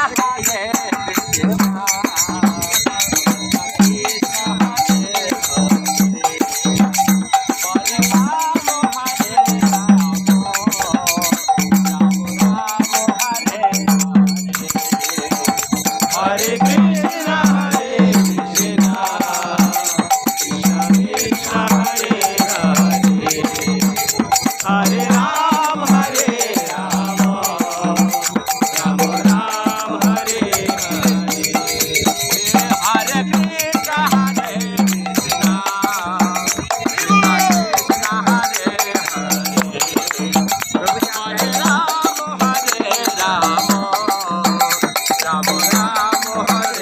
Hare Krishna, Krishna Krishna, Hare Hare, Hare Ram, Hare Ram, Ram Ram, Hare Hare, Hare Krishna, Krishna, Hare Hare, Hare Ram, Ram Ram, Hare.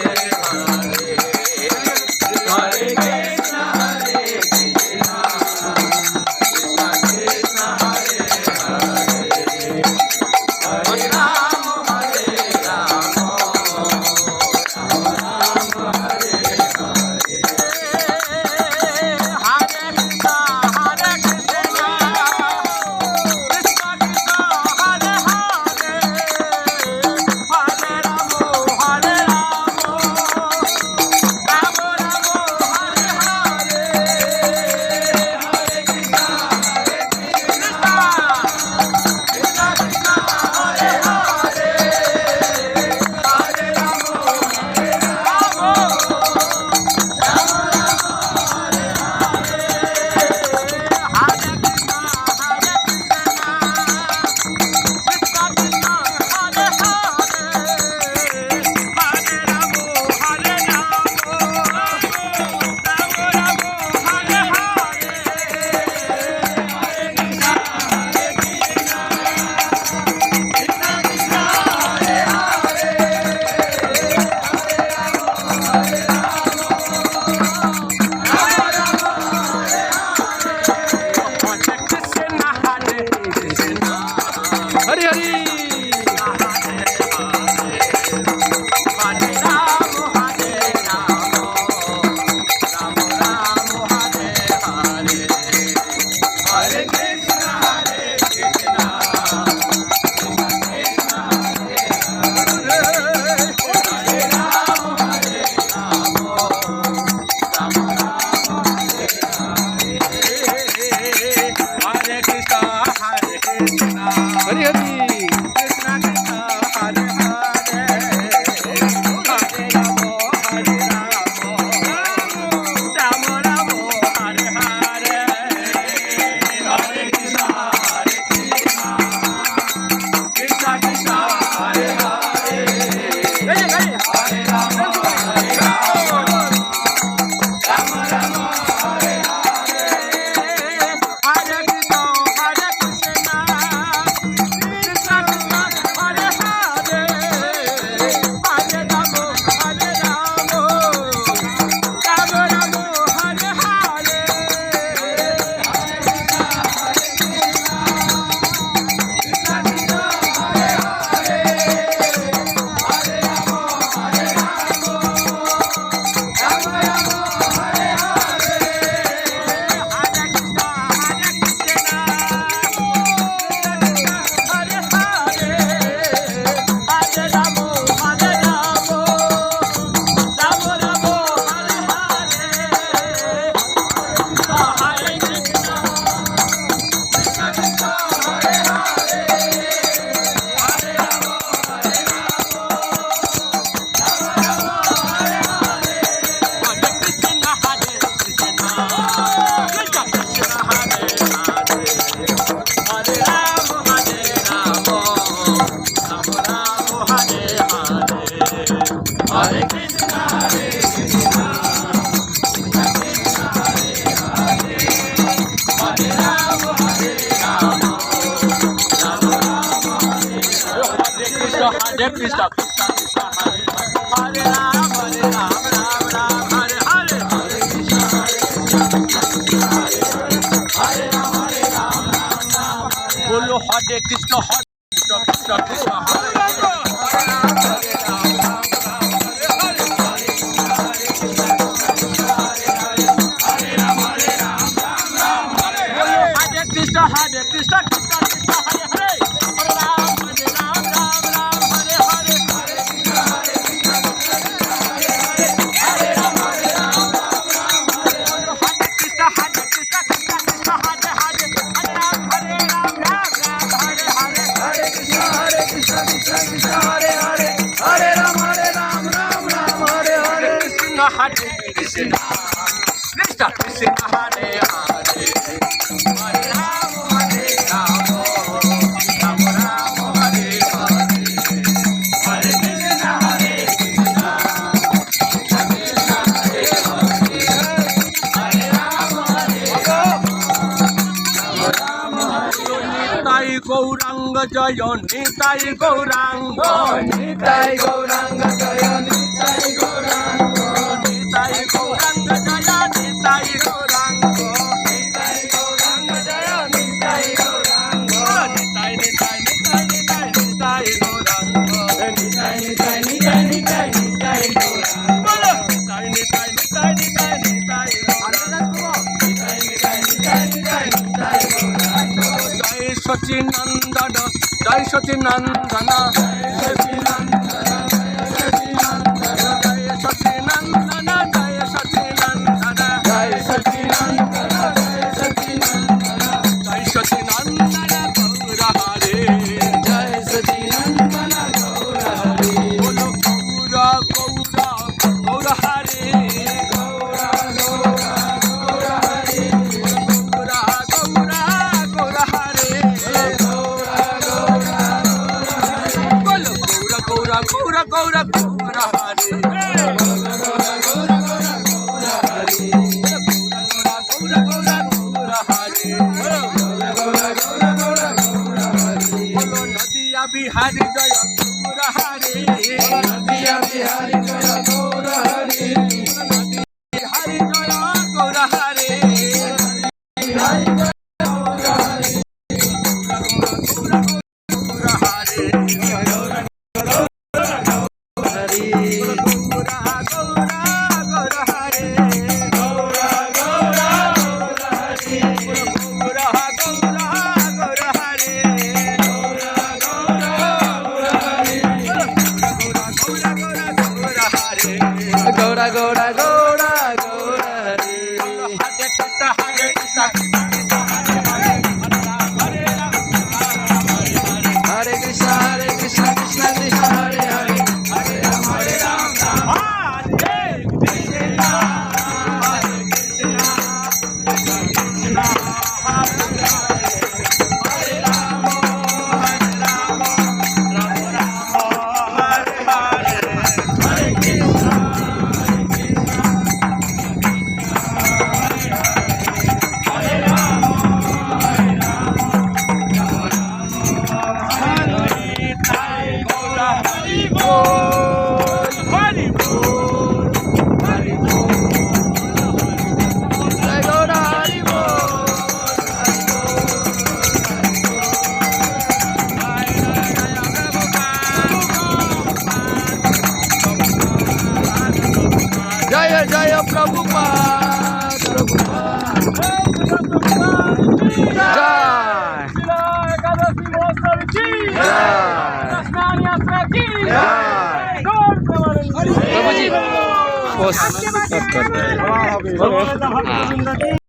बोलो Hare Krishna, Hare Krishna, Krishna Krishna, Hare Hare, Hare Ram, Hare Ram, Ram Ram, Hare Hare, Hare Krishna, Krishna Krishna, Hare Hare, Hare Ram, Hare Ram, Ram Ram, Hare Hare. Hare Krishna, Krishna Krishna, Hare Hare, Hare Ram, Hare Ram, Ram Ram, Hare Hare, Hare Krishna, Hare Krishna, Krishna Krishna Hare Hare, Hare Ram, Hare Ram, Ram Ram, Hare Hare, Hare Krishna, Hare Krishna, Krishna Krishna Hare Hare, Hare Ram, Hare Ram, Ram Hare Nitai Gaurang Jaya, Nitai Gaurang, Nitai Gaurang जय Nitai Gaurang Nitai Gaurang Jaya, Nitai Gaurang, Nitai Gaurang जय Nitai Gaurang Nitai Nitai Nitai Nitai Nitai Gaurang, Nitai Nitai Nitai Nitai Nitai Gaurang बोलो Nitai Nitai Nitai Nitai Nitai Gaurang, Nitai Nitai Nitai Nitai Nitai Gaurang Jai Sacinandana, Jai Sacinandana, जय सच्चिदानंद Jai Sacinandana, Jai Sacinandana, जय सच्चिदानंद जय सच्चिदानंद Jai Sacinandana Gaura Hare, जय सच्चिदानंद गौर हरि बोलो Gaura Gaura Gaura Hare, Gaura Gaura गौर Hari Gaura Gaura Gaura Hare, Gaura Gaura गौर हरि बोलो Gaura Gaura Gaura Gaura Gaura Hare, Gaura Gaura Gaura गौर Hari Gaura Gaura Gaura Hare, Gaura Gaura Gaura गौर हरि बोलो नदिया बिहारी जय Gaura Hare, नदिया बिहारी जय गौर हरि बिहारी जय Gaura Hare, बिहारी जय गौर Hari Gaura Hare, Hari Gaura Gaura Gaura Hare, Gaura Gaura गौर Hari Gaura Gaura Gaura Hare, Gaura Gaura गौर Hari Gaura Gaura Gaura Hare, Gaura Gaura Gaura गौर Hari Hare Krishna, Hare Krishna, Krishna Krishna, Hare Hare, Hare Ram, Hare Ram, Hare Hare, हरे Krishna Krishna Krishna Hare Hare Hare Ram Ram Hare Krishna, Hare Krishna, Krishna Krishna, Hare Hare, Hare Ram, Hare Ram, Ram Ram, Hare Hare, Hare Krishna, Hare Krishna, Hare Ram, Hare Ram, Nitai Gaura Hari Bol, Hari Bol, Hari Bol. जय गौरा हरि बोल जय जय प्रभुपाद प्रभुपाद जय प्रभु जी